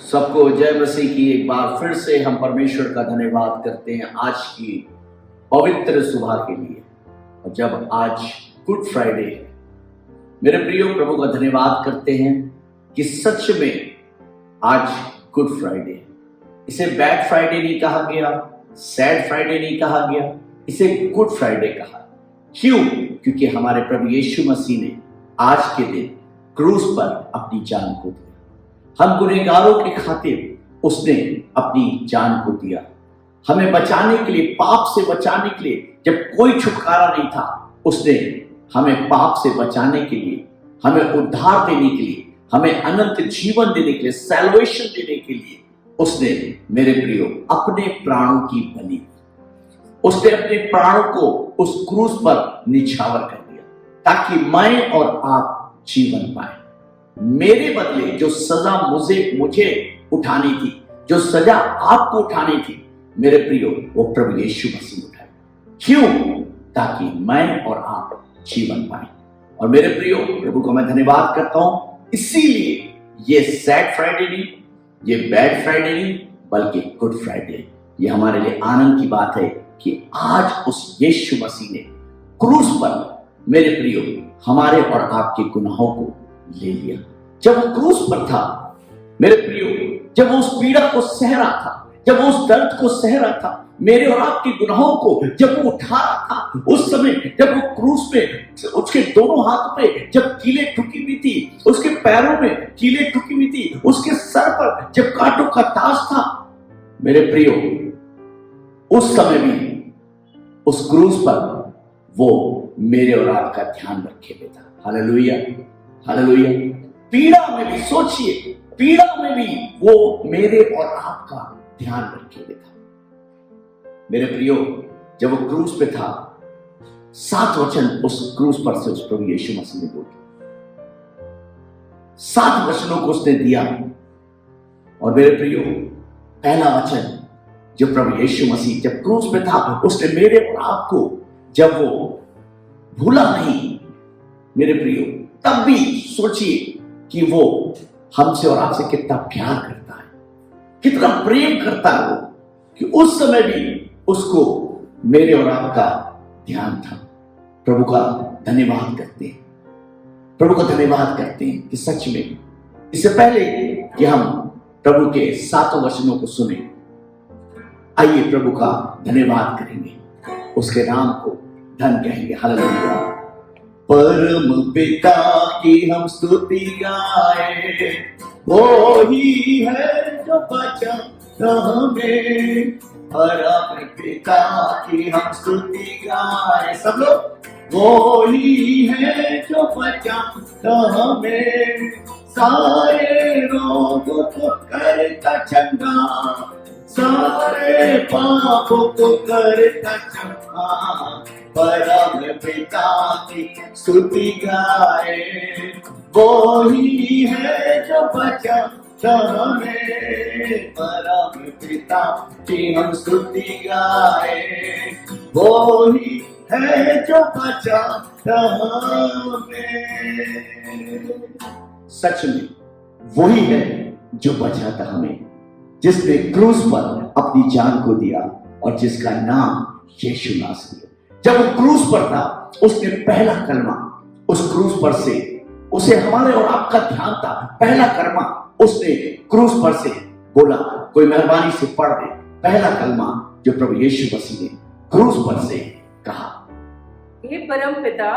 सबको जय मसीह की। एक बार फिर से हम परमेश्वर का धन्यवाद करते हैं आज की पवित्र सुबह के लिए। और जब आज गुड फ्राइडे है, मेरे प्रियो प्रभु का धन्यवाद करते हैं कि सच में आज गुड फ्राइडे है। इसे बैड फ्राइडे नहीं कहा गया, सैड फ्राइडे नहीं कहा गया, इसे गुड फ्राइडे कहा। क्यों? क्योंकि हमारे प्रभु यीशु मसीह ने आज के दिन क्रूस पर अपनी जान को दिया। हम गुनहगारों के खातिर उसने अपनी जान को दिया, हमें बचाने के लिए, पाप से बचाने के लिए। जब कोई छुटकारा नहीं था, उसने हमें पाप से बचाने के लिए, हमें उद्धार देने के लिए, हमें अनंत जीवन देने के लिए, सैल्वेशन देने के लिए उसने, मेरे प्रियो, अपने प्राणों की बलि दी। उसने अपने प्राणों को उस क्रूस पर निछावर कर दिया ताकि मैं और आप जीवन पाए। मेरे बदले जो सजा मुझे उठानी थी, जो सजा आपको उठानी थी, मेरे प्रियो, वो प्रभु यीशु मसीह उठाए। क्यों? ताकि मैं और आप जीवन पाए। और मेरे प्रियो, प्रभु को मैं धन्यवाद करता हूं। इसीलिए ये सैड फ्राइडे नहीं, ये बैड फ्राइडे नहीं, बल्कि गुड फ्राइडे। ये हमारे लिए आनंद की बात है कि आज उस यीशु मसीह ने क्रूस पर, मेरे प्रियो, हमारे और आपके गुनाहों को ले लिया। जब वो क्रूस पर था, मेरे प्रियो, जब वो उस पीड़ा को सह रहा था, जब वो उस दर्द को सह रहा था, मेरे और आपके गुनाहों को जब वो उठा रहा था, उस समय जब वो क्रूस पे, उसके दोनों हाथ पे जब कीलें ठुकी हुई थी, उसके पैरों में कीलें ठुकी हुई थी, उसके सर पर जब कांटों का ताज था, मेरे प्रियो, उस समय भी उस क्रूस पर वो मेरे और आपका ध्यान रखे हुए था। Hallelujah, hallelujah. पीड़ा में भी सोचिए, पीड़ा में भी वो मेरे और आपका ध्यान रखे हुए था। मेरे प्रियो, जब वो क्रूस पे था, 7 वचन उस क्रूस पर से उस प्रभु यीशु मसीह ने बोले। 7 वचनों को उसने दिया। और मेरे प्रियो, पहला वचन, जो प्रभु यीशु मसीह जब क्रूस पे था, उसने मेरे और आपको, जब वो भूला नहीं, मेरे प्रियो, तब भी सोचिए कि वो हमसे और आपसे कितना प्यार करता है, कितना प्रेम करता है वो, कि उस समय भी उसको मेरे और आपका ध्यान था। प्रभु का धन्यवाद करते हैं, प्रभु का धन्यवाद करते हैं कि सच में, इससे पहले कि हम प्रभु के 7 वचनों को सुने, आइए प्रभु का धन्यवाद करेंगे, उसके नाम को धन कहेंगे। हालेलुया। परम पिता की हम स्तुति गाए, वो ही है जो बचाता हमें। परम पिता की हम स्तुति गाए, सब लोग। वो ही है जो बचाता हमें, सारे रोगों को करता चंगा, सारे पापों को करता क्षमा। परम पिता की स्तुति गाए, वो ही है जो बचाता हमें। परम पिता की हम स्तुति गाए, वो ही है जो बचाता हमें। सच में वही है जो बचाता हमें, जिसने क्रूस पर अपनी जान को दिया और जिसका नाम यीशु नासरी है। जब वो क्रूस पर था, उसने पहला कलमा, उस क्रूस पर से उसे हमारे और आपका ध्यान था, पहला कलमा उसने क्रूस पर से बोला। कोई मेहरबानी से पढ़ दे पहला कलमा जो प्रभु यीशु मसीह ने क्रूस पर से कहा। हे परम पिता,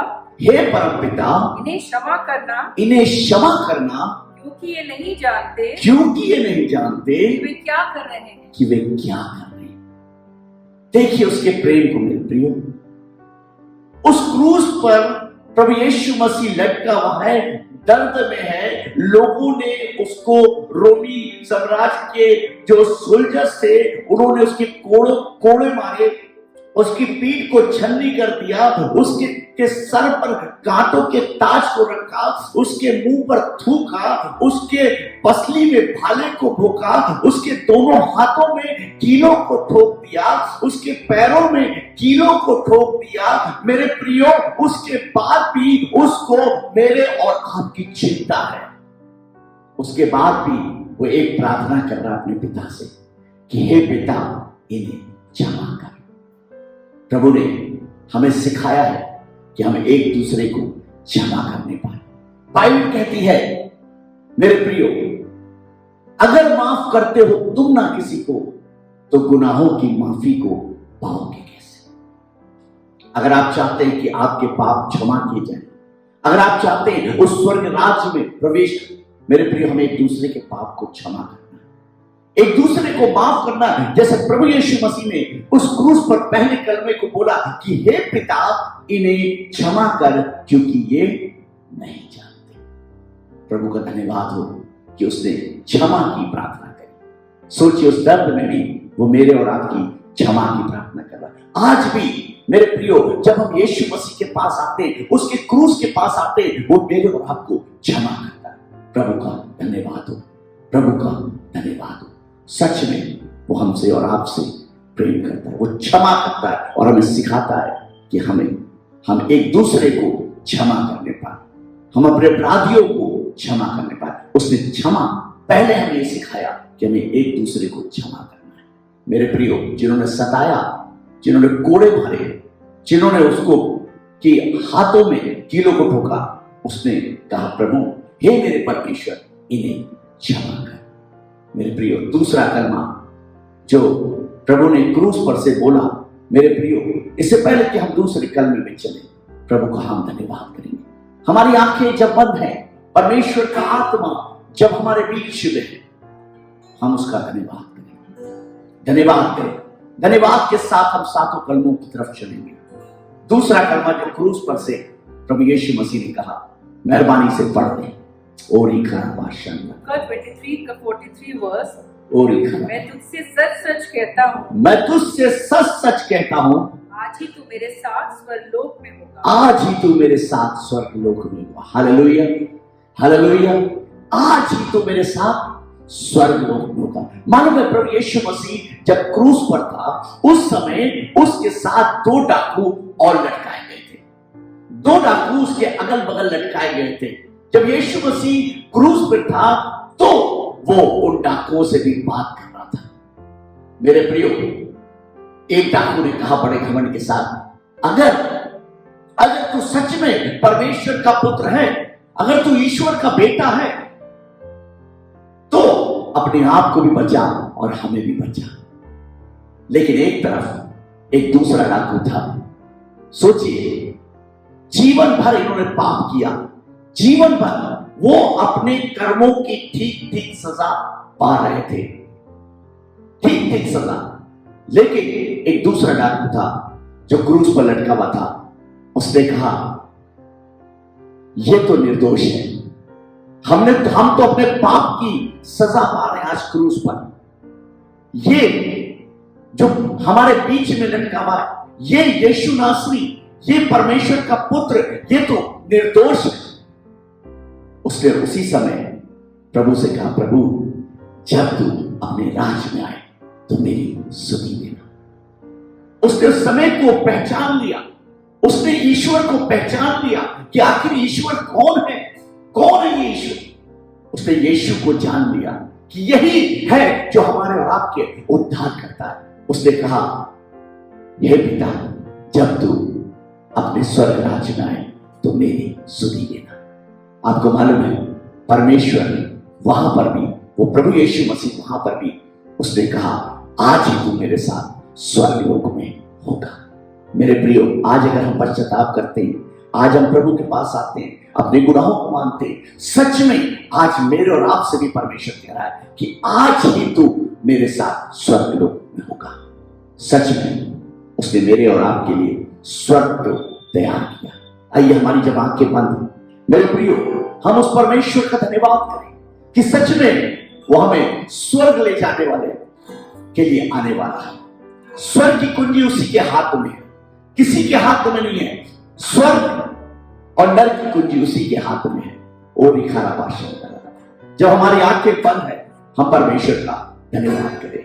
हे परम पिता, इन्हें क्षमा करना, इन्हें क्षमा करना, क्योंकि ये नहीं जानते, क्योंकि ये नहीं जानते वे क्या कर रहे हैं, कि वे क्या कर रहे हैं। देखिए उसके प्रेम को मेरे प्रियो। उस क्रूस पर प्रभु यीशु मसीह लटका हुआ है, दर्द में है। लोगों ने उसको, रोमी साम्राज्य के जो सोल्जर्स थे, उन्होंने उसके कोड़े मारे, उसकी पीठ को छन्नी कर दिया, उसके सर पर कांटों के ताज को रखा, उसके मुंह पर थूका, उसके पसली में भाले को भोंका, उसके दोनों हाथों में कीलों को ठोक दिया, उसके पैरों में कीलों को ठोक दिया। मेरे प्रियो, उसके बाद भी उसको मेरे और आपकी चिंता है। उसके बाद भी वो एक प्रार्थना कर रहा है अपने पिता से कि हे पिता, इन्हें क्षमा कर। प्रभु ने हमें सिखाया है कि हम एक दूसरे को क्षमा करने पाए। बाइबल कहती है मेरे प्रियो, अगर माफ करते हो तुम ना किसी को, तो गुनाहों की माफी को पाओगे कैसे? अगर आप चाहते हैं कि आपके पाप क्षमा किए जाएं, अगर आप चाहते हैं उस स्वर्ग राज्य में प्रवेश करें, मेरे प्रियो, हमें एक दूसरे के पाप को क्षमा करना है, एक दूसरे को माफ करना है। जैसे प्रभु यीशु मसीह ने उस क्रूस पर पहले कलमे को बोला कि हे पिता, इन्हें क्षमा कर क्योंकि ये नहीं जानते। प्रभु का धन्यवाद हो कि उसने क्षमा की प्रार्थना करी। सोचिए, उस दर्द में भी वो मेरे और आपकी क्षमा की प्रार्थना कर रहा है। आज भी मेरे प्रियो, जब हम यीशु मसीह के पास आते हैं, उसके क्रूस के पास आते हैं, वो मेरे और आपको क्षमा करता है। प्रभु का धन्यवाद हो, प्रभु का धन्यवाद हो। सच में वो हमसे और आपसे प्रेम करता है, वो क्षमा करता है और हमें सिखाता है कि हम एक दूसरे को क्षमा करने पाए, हम अपने अपराधियों को क्षमा करने पाए। उसने क्षमा पहले हमें ये सिखाया कि हमें एक दूसरे को क्षमा करना है। मेरे प्रियो, जिन्होंने सताया, जिन्होंने कोड़े मारे, जिन्होंने उसको कि हाथों में कीलों को ठोका, उसने कहा प्रभु हे मेरे परमेश्वर, इन्हें क्षमा कर। मेरे प्रियो, दूसरा कलमा जो प्रभु ने क्रूस पर से बोला, मेरे प्रियो, इससे पहले कि हम दूसरे कलमे में चले, प्रभु का हम धन्यवाद करेंगे। हमारी आंखें जब बंद हैं, परमेश्वर का आत्मा जब हमारे बीच में है, हम उसका धन्यवाद करेंगे, धन्यवाद करें। धन्यवाद के साथ हम सातों कलमों की तरफ चलेंगे। दूसरा कलमा जो क्रूस पर से प्रभु यीशु मसीह ने कहा, मेहरबानी से पढ़ दें। ओरी खरा भाषण 23 का 43 वर्स, ओरी खरा, मैं तुझसे सच सच कहता हूँ, मैं तुझसे सच सच कहता हूँ, आज ही तू मेरे साथ स्वर्गलोक में होगा। आज ही तू मेरे साथ स्वर्गलोक में होगा। Hallelujah, hallelujah. आज ही तू मेरे साथ स्वर्गलोक में होगा। मालूम है, प्रभु यीशु मसीह जब क्रूस पर था, उस समय उसके साथ 2 डाकू और लटकाए गए थे। 2 डाकू उसके अगल बगल लटकाए गए थे। जब यीशु मसीह क्रूस पर था, तो वो उन डाकुओं से भी बात कर रहा था। मेरे प्रियो, एक डाकू ने कहा बड़े घमंड के साथ, अगर तू सच में परमेश्वर का पुत्र है, अगर तू ईश्वर का बेटा है, तो अपने आप को भी बचा और हमें भी बचा। लेकिन एक तरफ एक दूसरा डाकू था। सोचिए, जीवन भर इन्होंने पाप किया, जीवन भर वो अपने कर्मों की ठीक ठीक सजा पा रहे थे, ठीक ठीक सजा। लेकिन एक दूसरा डाकू था जो क्रूस पर लटका हुआ था। उसने कहा, ये तो निर्दोष है, हम तो अपने पाप की सजा पा रहे हैं आज क्रूस पर। ये जो हमारे बीच में लटका हुआ है, ये यीशु नासरी, ये परमेश्वर का पुत्र, ये तो निर्दोष है। उसने उसी समय प्रभु से कहा, प्रभु जब तू अपने राज में आए तो मेरी सुधि देना। उसने उस समय को पहचान लिया, उसने ईश्वर को पहचान लिया कि आखिर ईश्वर कौन है, कौन है ये ईश्वर। उसने यीशु को जान लिया कि यही है जो हमारे और आपके उद्धार करता है। उसने कहा, हे पिता, जब तू अपने स्वर्ग राज्य में आए तो मेरी सुधि देना। आपको मालूम है, परमेश्वर वहां पर भी, वो प्रभु यीशु मसीह वहां पर भी उसने कहा, आज ही तू मेरे साथ स्वर्गलोक में होगा। मेरे प्रियो, आज अगर हम पश्चाताप करते हैं, आज हम प्रभु के पास आते हैं, अपने गुनाहों को मानते हैं, सच में आज मेरे और आपसे भी परमेश्वर कह रहा है कि आज ही तू मेरे साथ स्वर्गलोक में होगा। सच में उसने मेरे और आपके लिए स्वर्ग तैयार किया। आइए हमारी जब आंखें बंद, मेरे प्रियो, हम उस परमेश्वर का धन्यवाद करें कि सच में वो हमें स्वर्ग ले जाने वाले के लिए आने वाला है। स्वर्ग की कुंजी उसी के हाथ में है, किसी के हाथ में नहीं है। स्वर्ग और नरक की कुंजी उसी के हाथ में है। और खारा भाषण, जब हमारी आंखें बंद है, हम परमेश्वर का धन्यवाद करें।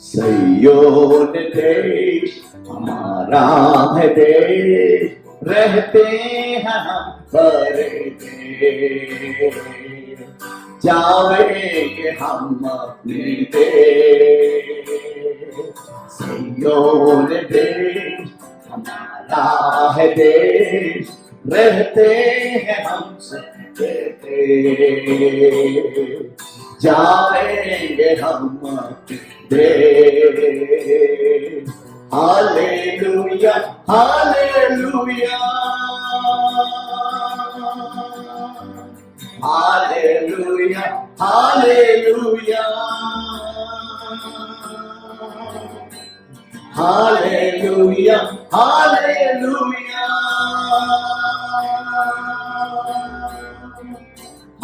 सयोन देश हमारा है देश, रहते हैं हम परदेश। जाएंगे हम अपने देश, सियोन देश हमारा है देश, रहते हैं हम सबके देश, जाएंगे हम अपने देश। Hallelujah hallelujah hallelujah hallelujah hallelujah hallelujah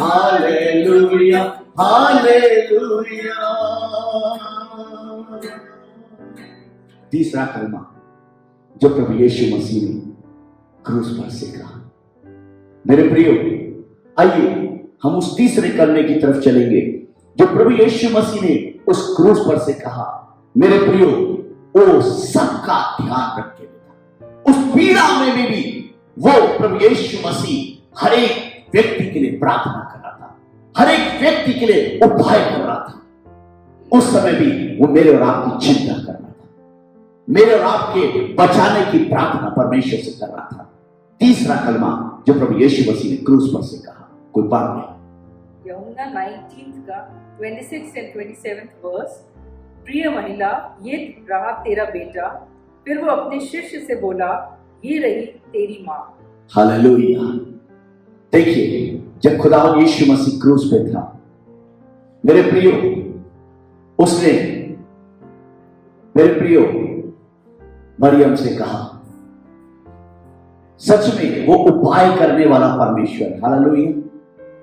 hallelujah hallelujah. तीसरा कलमा जो प्रभु यीशु मसीह ने क्रूस पर सीखा। मेरे प्रियो, आइए हम उस तीसरे कलमे की तरफ चलेंगे जो प्रभु यीशु मसीह ने उस क्रूस पर से कहा। मेरे प्रियो, वो सबका ध्यान रखे, उस पीड़ा में भी वो प्रभु यीशु मसीह हर एक व्यक्ति के लिए प्रार्थना कर रहा था, हर एक व्यक्ति के लिए उपाय कर रहा था। उस समय भी वो मेरे और आपकी चिंता कर रहा था, मेरे और आपके बचाने की प्रार्थना परमेश्वर से कर रहा था। तीसरा कलमा जो प्रभु यीशु मसीह ने क्रूस पर से कहा, कोई पढ़ ले। यूहन्ना 19 का 26 and 27 वर्स। प्रिय महिला, ये रहा तेरा बेटा। फिर वो अपने शिष्य से बोला, ये रही तेरी माँ। हालेलुया। देखिए, जब खुदावंद यीशु मसीह क्रूस पे था, मेरे प्रियो, उसने मेरे प्रियो मरियम से कहा, सच में वो उपाय करने वाला परमेश्वर, हालेलुया,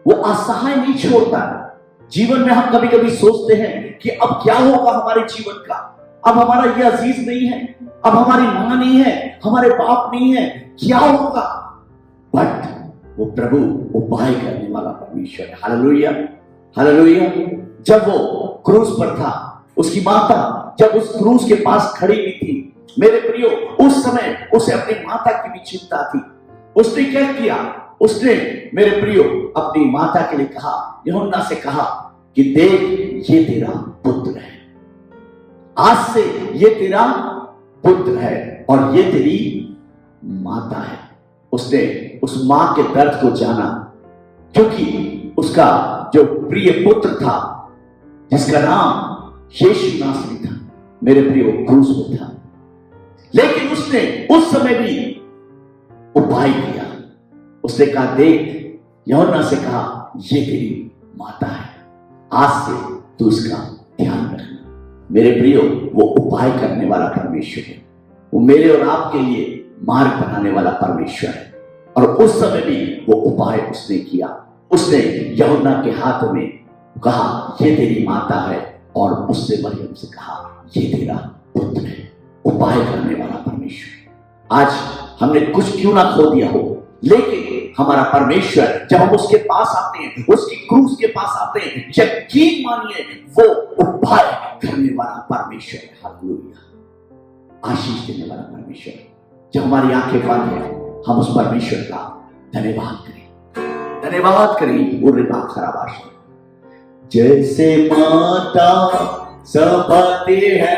वो असहाय नहीं छोड़ता है। जीवन में हम कभी कभी सोचते हैं कि अब क्या होगा हमारे जीवन का, अब हमारा ये अजीज नहीं है, अब हमारी मां नहीं है, हमारे बाप नहीं है, क्या होगा। बट वो प्रभु उपाय करने वाला परमेश्वर है, हालेलुया हालेलुया। जब वो क्रूस पर था, उसकी माता जब उस क्रूस के पास खड़ी हुई थी, मेरे प्रियो, उस समय उसे अपनी माता की भी चिंता थी। उसने क्या किया? उसने मेरे प्रियो अपनी माता के लिए कहा, यूहन्ना से कहा कि देख, ये तेरा पुत्र है, आज से ये तेरा पुत्र है और ये तेरी माता है। उसने उस मां के दर्द को जाना, क्योंकि उसका जो प्रिय पुत्र था, जिसका नाम यीशु नासरी था, मेरे प्रियो क्रूस पे था। लेकिन उसने उस समय भी उपाय किया। उसने कहा, देख, यूहन्ना से कहा, ये तेरी माता है, आज से तू इसका ध्यान रखना। मेरे प्रियो, वो उपाय करने वाला परमेश्वर है, वो मेरे और आपके लिए मार्ग बनाने वाला परमेश्वर है। और उस समय भी वो उपाय उसने किया। उसने यूहन्ना के हाथ में कहा, ये तेरी माता है, और उससे मरियम से कहा, ये तेरा पुत्र है। उपाय करने वाला परमेश्वर। आज हमने कुछ क्यों ना खो दिया हो, लेकिन हमारा परमेश्वर, जब हम उसके पास आते हैं, उसकी क्रूस के पास आते हैं, यकीन मानिए वो उपाय करने वाला परमेश्वर है, हालेलुया, आशीष देने वाला परमेश्वर। जब हमारी आंखें बंद है, हम उस परमेश्वर का धन्यवाद करें, धन्यवाद करें। वो रिबा खराब आशा, जैसे माता संभालती है,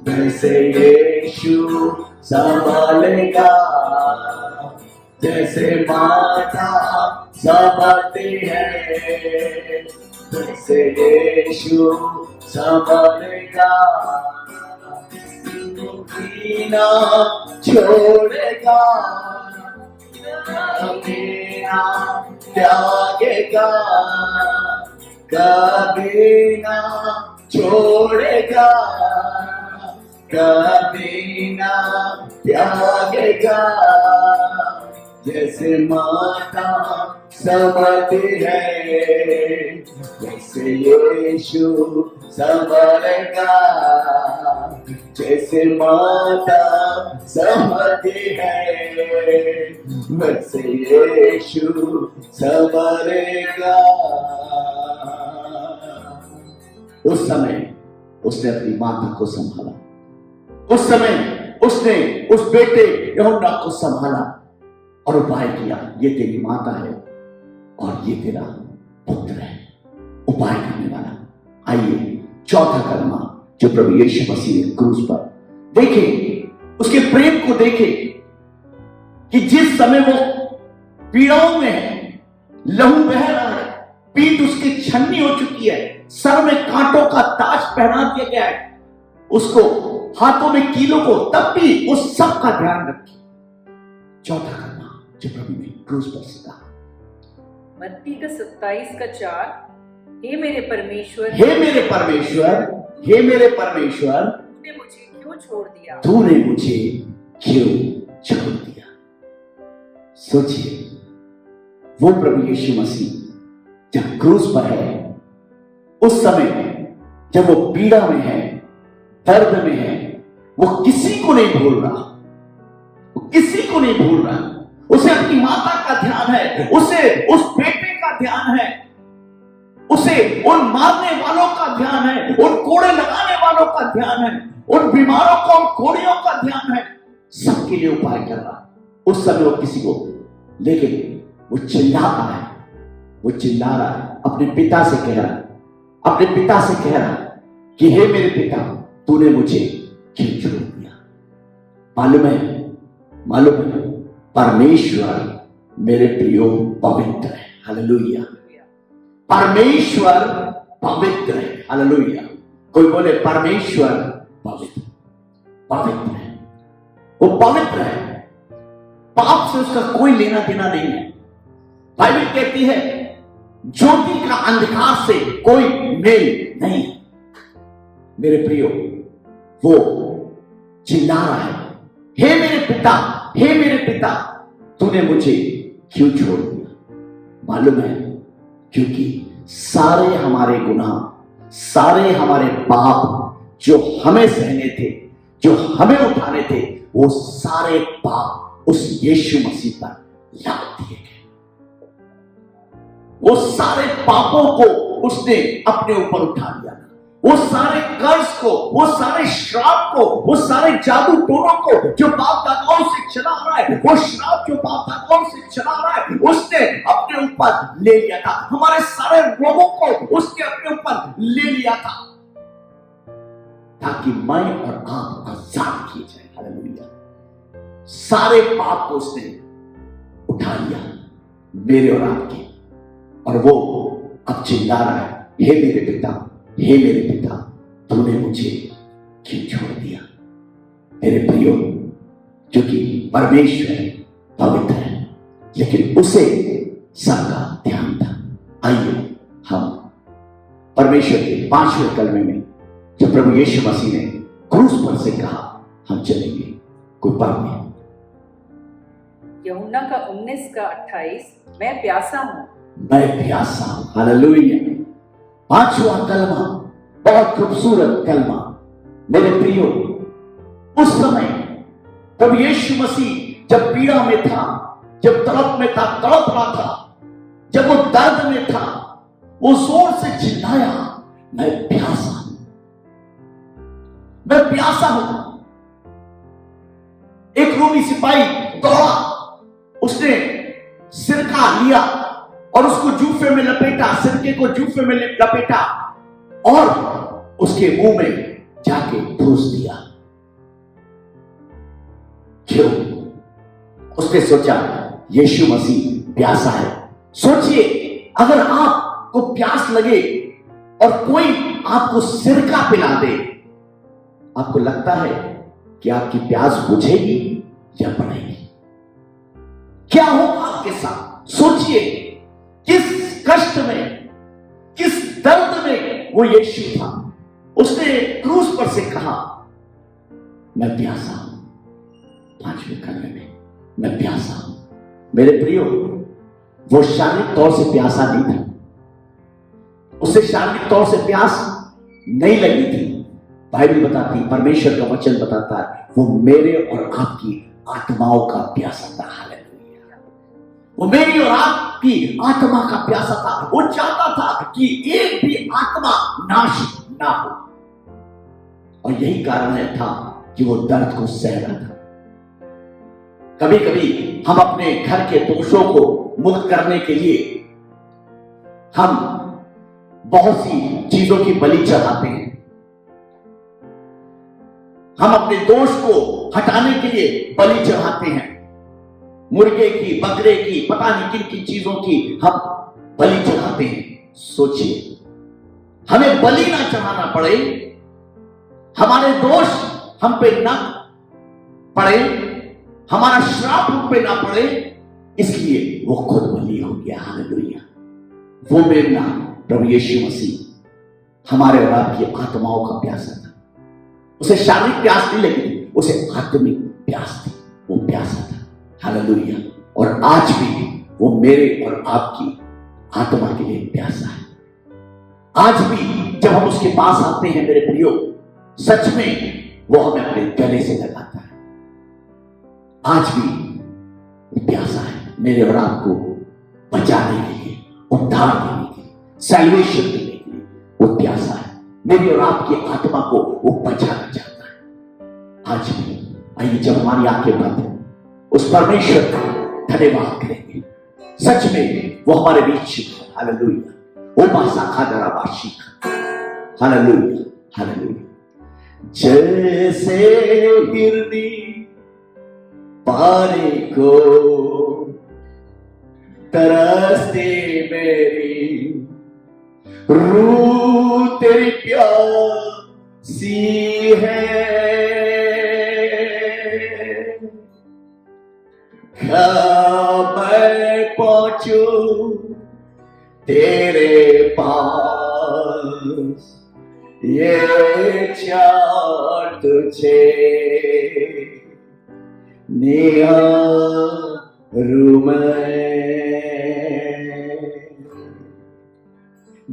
वैसे यीशु संभालेगा। जैसे माता संभालती है, वैसे यीशु संभालेगा। कभी ना छोड़ेगा, कभी ना त्यागेगा, कभी ना छोड़ेगा, कभी ना त्यागेगा। जैसे माता संभालती है, वैसे यीशु संभालेगा। जैसे माता संभालती है, वैसे यीशु संभालेगा। उस समय उसने अपनी माता को संभाला, उस समय उसने उस बेटे यूहन्ना को संभाला और उपाय किया, ये तेरी माता है और ये तेरा उपाय करने वाला। आइए चौथा कलमा जो प्रभु यीशु मसीह ने क्रूस पर, देखें उसके प्रेम को, देखें कि जिस समय वो पीड़ाओं में है, लहू बह रहा है, पीठ उसकी छन्नी हो चुकी है, सर में कांटों का ताज पहना दिया गया है, उसको हाथों में कीलों को, तब भी उस सब का ध्यान रखिए। चौथा कलमा जो प्रभु ने क्रूस पर से कहा, मत्ती का 27:4, हे मेरे परमेश्वर, हे मेरे परमेश्वर, हे मेरे परमेश्वर, तूने मुझे क्यों छोड़ दिया? तूने मुझे क्यों छोड़ दिया? सोचिए, वो प्रभु यीशु मसीह जब क्रूस पर है, उस समय जब वो पीड़ा में है, दर्द में है, वो किसी को नहीं भूल रहा, वो किसी को नहीं भूल रहा। उसे अपनी माता का ध्यान है, उसे उस बेटे का ध्यान है, उसे उन मारने वालों का ध्यान है, उन कोड़े लगाने वालों का ध्यान है, उन बीमारों का, उन कोड़ियों का ध्यान है, सबके लिए उपाय कर रहा। उस समय वो किसी को, लेकिन वो चिल्ला रहा है, वो चिल्ला रहा है, अपने पिता से कह रहा है, अपने पिता से कह रहा है कि हे मेरे पिता, तूने मुझे क्यों छोड़ दिया? मालूम है परमेश्वर मेरे प्रियो पवित्र है। हालेलुया। परमेश्वर पवित्र है। हालेलुया। कोई बोले परमेश्वर पवित्र है। वो पवित्र है, पाप से उसका कोई लेना देना नहीं है। बाइबल कहती है ज्योति का अंधकार से कोई मेल नहीं। मेरे प्रियो, वो चिल्ला रहा है, हे मेरे पिता, हे मेरे पिता, तूने मुझे क्यों छोड़ दिया? मालूम है, क्योंकि सारे हमारे गुनाह, सारे हमारे पाप जो हमें सहने थे, जो हमें उठाने थे, वो सारे पाप उस यीशु मसीह पर लाद दिए गए। वो सारे पापों को उसने अपने ऊपर उठा लिया। वो सारे कर्ज को, वो सारे श्राप को, वो सारे जादू टोनों को जो बाप दादाओं से चला आ रहा है, वो श्राप जो बाप दादाओं से चला आ रहा है, उसने अपने ऊपर ले लिया था। हमारे सारे रोगों को उसने अपने ऊपर ले लिया था, ताकि मैं और आप आजाद किए जाए। हालेलुया। सारे पाप को उसने उठा लिया, मेरे और आपके, और वो अब चिल्ला रहा है, हे मेरे पिता, हे मेरे पिता, तूने मुझे क्यों छोड़ दिया? मेरे प्रियो, क्योंकि परमेश्वर पवित्र है, लेकिन उसे सबका ध्यान था। आइए हम परमेश्वर के 5वें कलमे में जो प्रभु यीशु मसीह ने क्रूस पर से कहा, हम चलेंगे। कोई पढ़ यूहन्ना का 19:28, मैं प्यासा हूं, मैं प्यासा हूं। हालेलुया। 5वां कलमा बहुत खूबसूरत कलमा। मेरे प्रियो, उस समय प्रभु यीशु मसीह जब पीड़ा में था, जब तड़प में था, तड़प रहा था, जब वो दर्द में था, वो जोर से चिल्लाया, मैं प्यासा हूं, मैं प्यासा हूं। एक रोमी सिपाही दौड़ा, उसने सिरका लिया और उसको जूफे में लपेटा, सिरके को जूफे में लपेटा और उसके मुंह में जाके ठूस दिया। क्यों? उसने सोचा यीशु मसीह प्यासा है। सोचिए, अगर आपको प्यास लगे और कोई आपको सिरका पिला दे, आपको लगता है कि आपकी प्यास बुझेगी या बढ़ेगी? क्या होगा आपके साथ? सोचिए, किस कष्ट में, किस दर्द में वो यीशु था। उसने क्रूस पर से कहा, मैं प्यासा हूं। 5वें कलमे में मैं प्यासा हूं। मेरे प्रियो, वो शारीरिक तौर से प्यासा नहीं था, उसे शारीरिक तौर से प्यास नहीं लगी थी। बाइबल बताती, परमेश्वर का वचन बताता है, वो मेरे और आपकी आत्माओं का प्यासा था। हालेलुया। वो मेरी और आपकी आत्मा का प्यासा था। वो चाहता था कि एक भी आत्मा नाश ना हो, और यही कारण है था कि वो दर्द को सह रहा था। कभी कभी हम अपने घर के दोषों को मुक्त करने के लिए हम बहुत सी चीजों की बलि चढ़ाते हैं। हम अपने दोष को हटाने के लिए बलि चढ़ाते हैं, मुर्गे की, बकरे की, पता नहीं किन किन चीजों की हम बलि चढ़ाते हैं। सोचिए, हमें बलि ना चढ़ाना पड़े, हमारे दोष हम पे ना पड़े, हमारा श्राप हम पे ना पड़े, इसलिए वो खुद बलि हो गया। हालेलुया। वो मेमना प्रभु यीशु मसीह हमारे और आपकी आत्माओं का प्यासा था। उसे शारीरिक प्यास नहीं लगी, उसे आत्मिक प्यास थी, वो प्यासा था। हालेलुया। और आज भी वो मेरे और आपकी आत्मा के लिए प्यासा है। आज भी जब हम उसके पास आते हैं मेरे प्रियो, सच में वो हमें अपने गले से लगाता है। आज भी वो प्यासा है मेरे और आपको बचाने के लिए, उद्धार देने के लिए, सैल्वेशन देने के लिए वो प्यासा है। मेरी और आपकी आत्मा को वो बचाना चाहता है। आज भी आइए, जब हमारी आंखें बंद हैं, उस परमेश्वर का धन्यवाद करेंगे। सच में वो हमारे बीच है। हालेलुया। ओ मासा खादरा बाशी, हालेलुया, हालेलुया। जैसे हिरनी पानी को तरसती मेरी रूह तेरी प्यासी है, क्या मैं पहुंचूं तेरे पास, ये चार तुझे निहारूं मैं।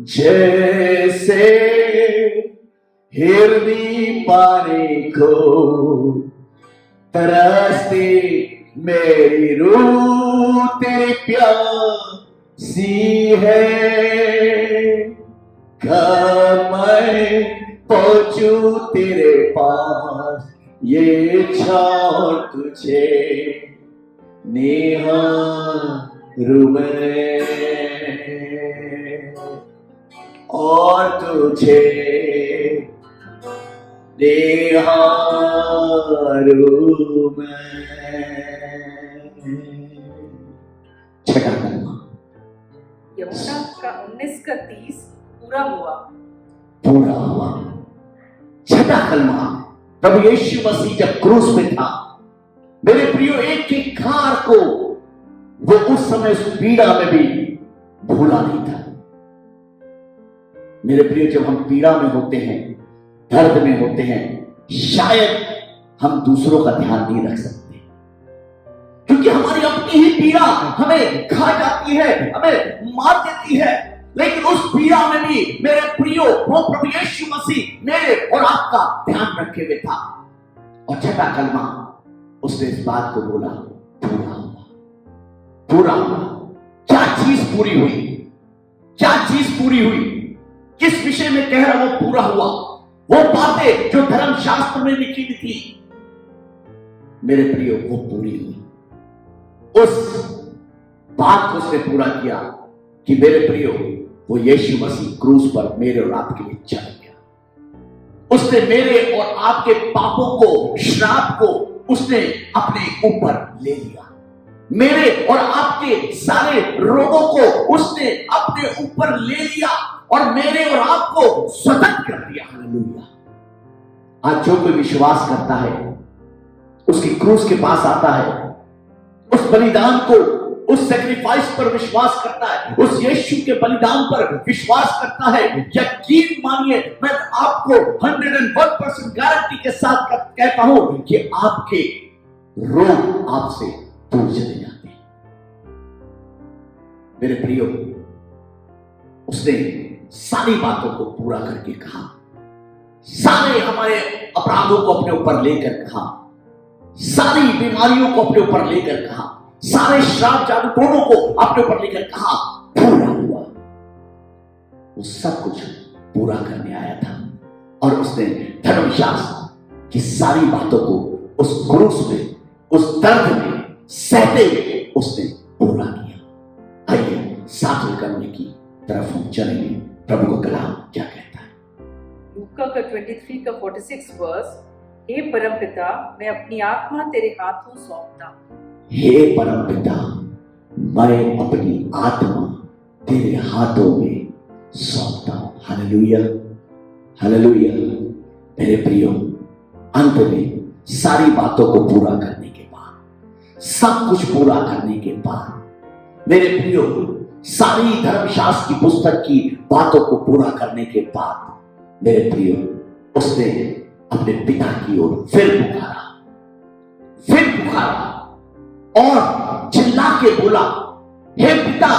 जैसे हिरनी पानी को तरसती मेरी रूह तेरी प्यासी है, कब मैं पहुंचूं तेरे पास, ये छोड़ तुझे निहारूं मैं, और तुझे निहारूं मैं। छठा कलमा यमुना का 19 का 30 पूरा हुआ। पूरा हुआ। छठा कलमा, प्रभु यीशु मसीह जब क्रूस पे था, मेरे प्रियो, एक एक खार को वो उस समय उस पीड़ा में भी भूला नहीं था। मेरे प्रियो, जब हम पीड़ा में होते हैं, दर्द में होते हैं, शायद हम दूसरों का ध्यान नहीं रख सकते, क्योंकि हमारी अपनी ही पीड़ा हमें खा जाती है, हमें मार देती है। लेकिन उस पीड़ा में भी मेरे प्रियो, वो प्रभु यीशु मसीह मेरे और आपका ध्यान रखे हुए था। और छठा कलमा, उसने इस बात को बोला, पूरा हुआ, पूरा हुआ। क्या चीज पूरी हुई? क्या चीज पूरी हुई? किस विषय में कह रहा वो पूरा हुआ? वो बातें जो धर्मशास्त्र में लिखी थी, मेरे प्रियो, वो पूरी हुई। उस बात को उसने पूरा किया कि मेरे प्रियो, वो यीशु मसीह क्रूस पर मेरे और आपके लिए चढ़ गया। उसने मेरे और आपके पापों को, श्राप को उसने अपने ऊपर ले लिया। मेरे और आपके सारे रोगों को उसने अपने ऊपर ले लिया और मेरे और आपको स्वतंत्र कर दिया। हालेलुया। आज जो कोई विश्वास करता है, उसकी क्रूस के पास आता है, उस बलिदान को, उस सैक्रिफाइस पर विश्वास करता है, उस यीशु के बलिदान पर विश्वास करता है, यकीन मानिए, मैं आपको 101% गारंटी के साथ कहता हूं कि आपके रोग आपसे दूर चले जाते हैं। मेरे प्रियो, उसने सारी बातों को पूरा करके कहा, सारे हमारे अपराधों को अपने ऊपर लेकर कहा, सारी बीमारियों को अपने ऊपर लेकर कहा, सारे श्राप जादूटोनों को अपने ऊपर लेकर कहा, पूरा हुआ। वो सब कुछ पूरा करने आया था और उसने धर्मशास्त्र की सारी बातों को उस क्रूस में, उस दर्द में सहते हुए उसने पूरा किया। आइए साथ में करने की तरफ हम चलेंगे। प्रभु का कलाम क्या कहता है? लूका का 23 का 46 वर्स, हे परमपिता, मैं अपनी आत्मा तेरे हाथों सौंपता हूं। हे परमपिता, मैं अपनी आत्मा तेरे हाथों में सौंपता हूं। Hallelujah, hallelujah. मेरे प्रियो, अंत में सारी बातों को पूरा करने के बाद, सब कुछ पूरा करने के बाद, मेरे प्रियो, सारी धर्मशास्त्र की पुस्तक की बातों को पूरा करने के बाद, मेरे प्रियो, उसने अपने पिता की ओर फिर पुकारा और चिल्ला के बोला, हे पिता,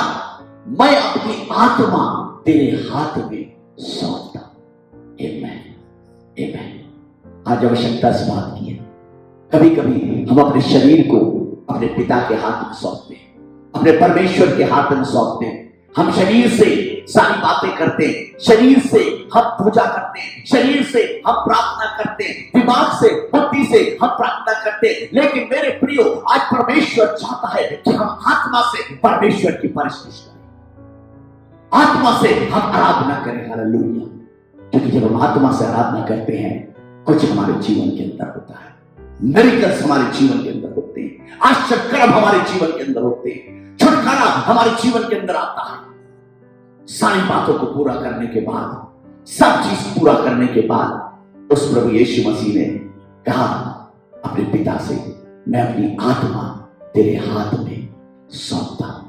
मैं अपनी आत्मा तेरे हाथ में सौंपता हूं। आमेन, आमेन। आज आवश्यकता से बात की है। कभी कभी हम अपने शरीर को अपने पिता के हाथ में सौंपते हैं, अपने परमेश्वर के हाथ में सौंपते हैं। हम शरीर से सारी बातें करते हैं, शरीर से हम पूजा करते हैं, शरीर से हम प्रार्थना करते हैं, दिमाग से, बुद्धि से हम प्रार्थना करते हैं। लेकिन मेरे प्रियो, आज परमेश्वर चाहता है कि हम आत्मा से परमेश्वर की परस्तिश करें, आत्मा से हम आराधना करें। हालेलुया। क्योंकि जब हम आत्मा से आराधना करते हैं, कुछ हमारे जीवन के अंदर होता है, मिरेकल्स हमारे जीवन के अंदर होते हैं, आश्चर्य हमारे जीवन के अंदर होते हैं, छुटकारा हमारे जीवन के अंदर आता है। सारी बातों को पूरा करने के बाद, सब चीज पूरा करने के बाद, उस प्रभु यीशु मसीह ने कहा अपने पिता से, मैं अपनी आत्मा तेरे हाथ में सौंपता हूं,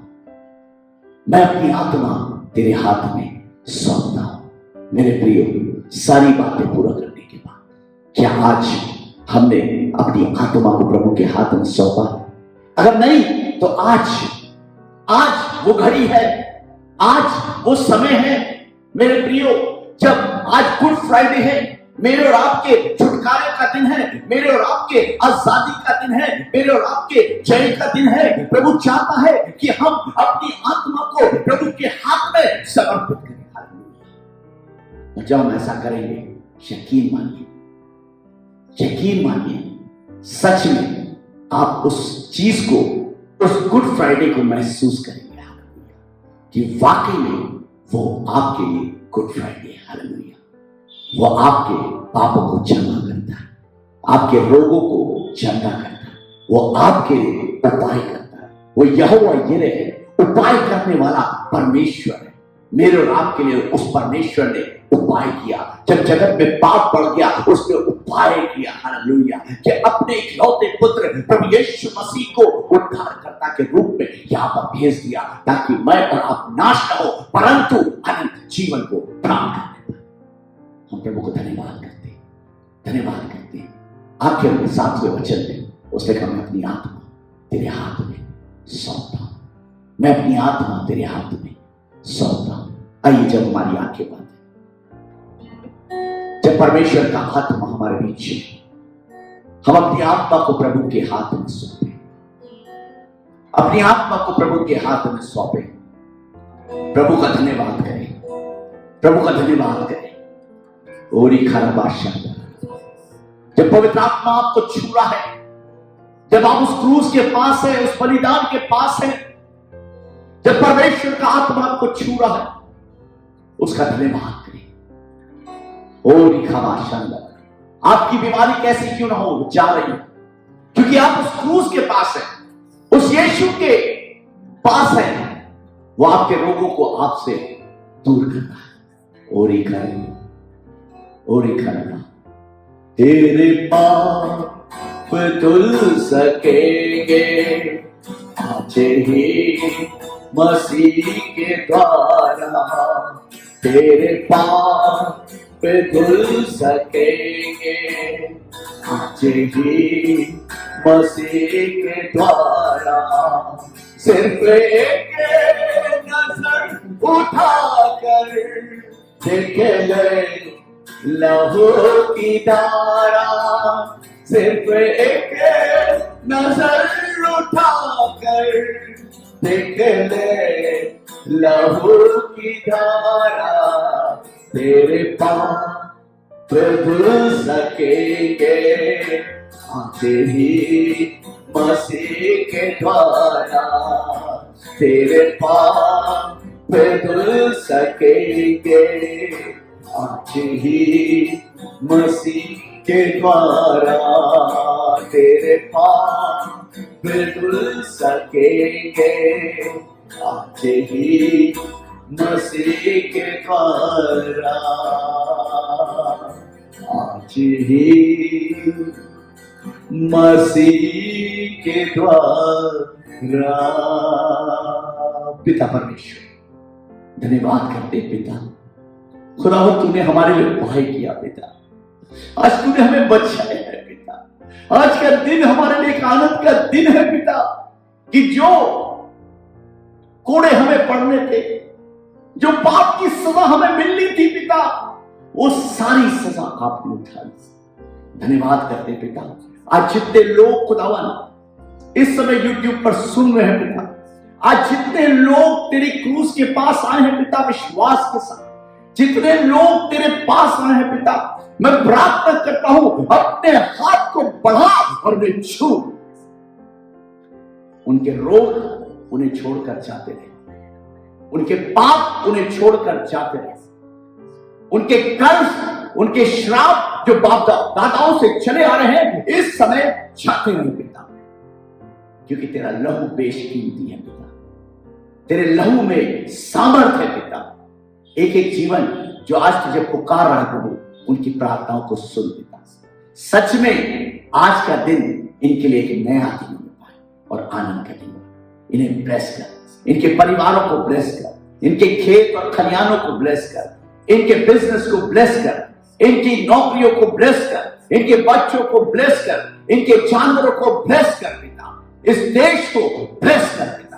मैं अपनी आत्मा तेरे हाथ में सौंपता हूं। मेरे प्रियो, सारी बातें पूरा करने के बाद, क्या आज हमने अपनी आत्मा को प्रभु के हाथ में सौंपा? अगर नहीं तो आज वो घड़ी है, आज वो समय है मेरे प्रियो, जब आज गुड फ्राइडे है, मेरे और आपके छुटकारे का दिन है, मेरे और आपके आजादी का दिन है, मेरे और आपके जय का दिन है। प्रभु चाहता है कि हम अपनी आत्मा को प्रभु के हाथ में समर्पित करें। हालेलुया। और जब हम ऐसा करेंगे, यकीन मानिए, सच में आप उस चीज को, उस गुड फ्राइडे को महसूस करेंगे कि वाकई में वो आपके लिए गुड फ्राइडे है। हालेलुया। वो आपके पापों को क्षमा करता है, आपके रोगों को चंगा करता है, वो आपके लिए उपाय करता है। वो यहोवा यिरे उपाय करने वाला परमेश्वर है। मेरे और आपके लिए उस परमेश्वर ने उपाय किया। जब जगत में पाप बढ़ गया, उसने उपाय किया। हालेलुया। कि अपने इकलौते पुत्र प्रभु यीशु मसीह को उद्धारकर्ता के रूप में यहां पर भेज दिया, ताकि मैं और आप नाश न हो, परंतु अनंत जीवन को प्राप्त करने पाए। हम प्रभु को धन्यवाद करते हैं। आखिर में 7वें वचन में उसने कहा, मैं अपनी आत्मा तेरे हाथ में सौंपता हूं, मैं अपनी आत्मा तेरे हाथ में सौंपता हूं। आइए, जब हमारी आंखें बंद, जब परमेश्वर का आत्मा हमारे बीच है, हम अपनी आत्मा को प्रभु के हाथ में सौंपे, अपनी आत्मा को प्रभु के हाथ में सौंपे, प्रभु का धन्यवाद करें। और जब पवित्र आत्मा आपको छू रहा है, जब आप उस क्रूस के पास है, उस बलिदान के पास है, जब परमेश्वर का आत्मा आपको छू रहा है, उसका धन्यवाद करें। और आपकी बीमारी कैसी क्यों ना हो, जा रही है, क्योंकि आप उस क्रूस के पास है, उस यीशु के पास है। वो आपके रोगों को आपसे दूर करता है। और तेरे पाप धुल सकेंगे आज ही मसीह के द्वारा, तेरे पाप धुल सकेंगे आज ही मसीह के द्वारा। सिर्फ एक नजर उठाकर देख ले लहू की धारा, सिर्फ एक नजर उठाकर देख ले लहू की धारा, तेरे पाप धुल सकेंगे आज ही मसीह के द्वारा, तेरे पाप बदल सकेंगे आज ही मसीह के द्वारा, तेरे पाप बदल सकेंगे आज ही मसीह के द्वारा, आज ही मसीह के द्वारा। पिता परमेश्वर, धन्यवाद करते पिता, खुदा तूने हमारे लिए उपाय किया पिता, आज तूने हमें बचाया है पिता। आज का दिन हमारे लिए एक आनंद का दिन है पिता, कि जो कोड़े हमें पड़ने थे, जो पाप की सजा हमें मिलनी थी पिता, वो सारी सजा आपने उठा ली। धन्यवाद करते पिता। आज जितने लोग खुदावन इस समय YouTube पर सुन रहे हैं पिता, आज जितने लोग तेरी क्रूस के पास आए हैं पिता विश्वास के साथ, जितने लोग तेरे पास आए हैं पिता, मैं प्रार्थना करता हूं अपने हाथ को बढ़ा और उन्हें छू। उनके रोग उन्हें छोड़कर जाते रहे, उनके पाप उन्हें छोड़कर जाते रहे, उनके कर्ज, उनके श्राप जो बाप दादाओं से चले आ रहे हैं इस समय जाते नहीं पिता, क्योंकि तेरा लहू बेशकीमती है पिता, तेरे लहू में सामर्थ्य है पिता। एक एक जीवन जो आज तुझे पुकार रहा है प्रभु, उनकी प्रार्थनाओं को सुन पिता। सच में आज का दिन इनके लिए एक नया दिन होता है और आनंद का दिन। इन्हें ब्लेस कर, इनके परिवारों को ब्लेस कर, इनके खेत और खलियानों को ब्लेस कर, इनके बिजनेस को ब्लेस कर, इनकी नौकरियों को ब्लेस कर, इनके बच्चों को ब्लेस कर, इनके जानवरों को ब्लेस कर पिता, इस देश को ब्लेस कर पिता।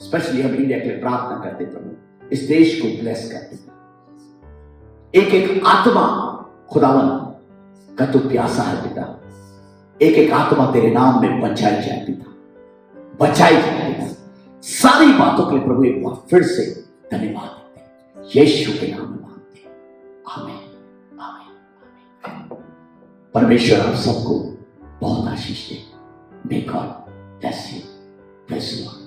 स्पेशली हम इंडिया के लिए प्रार्थना करते प्रभु, इस देश को ब्लेस कर पिता। एक एक आत्मा खुदावन का तो प्यासा है पिता, एक एक आत्मा तेरे नाम में बचाई जाए पिता, बचाई जाए पिता। सारी बातों के लिए प्रभु एक बार फिर से धन्यवाद देते हैं, यीशु के नाम में मांगते हैं, आमीन आमीन आमीन। परमेश्वर आप सबको बहुत आशीष दे। May God bless you, praise the Lord.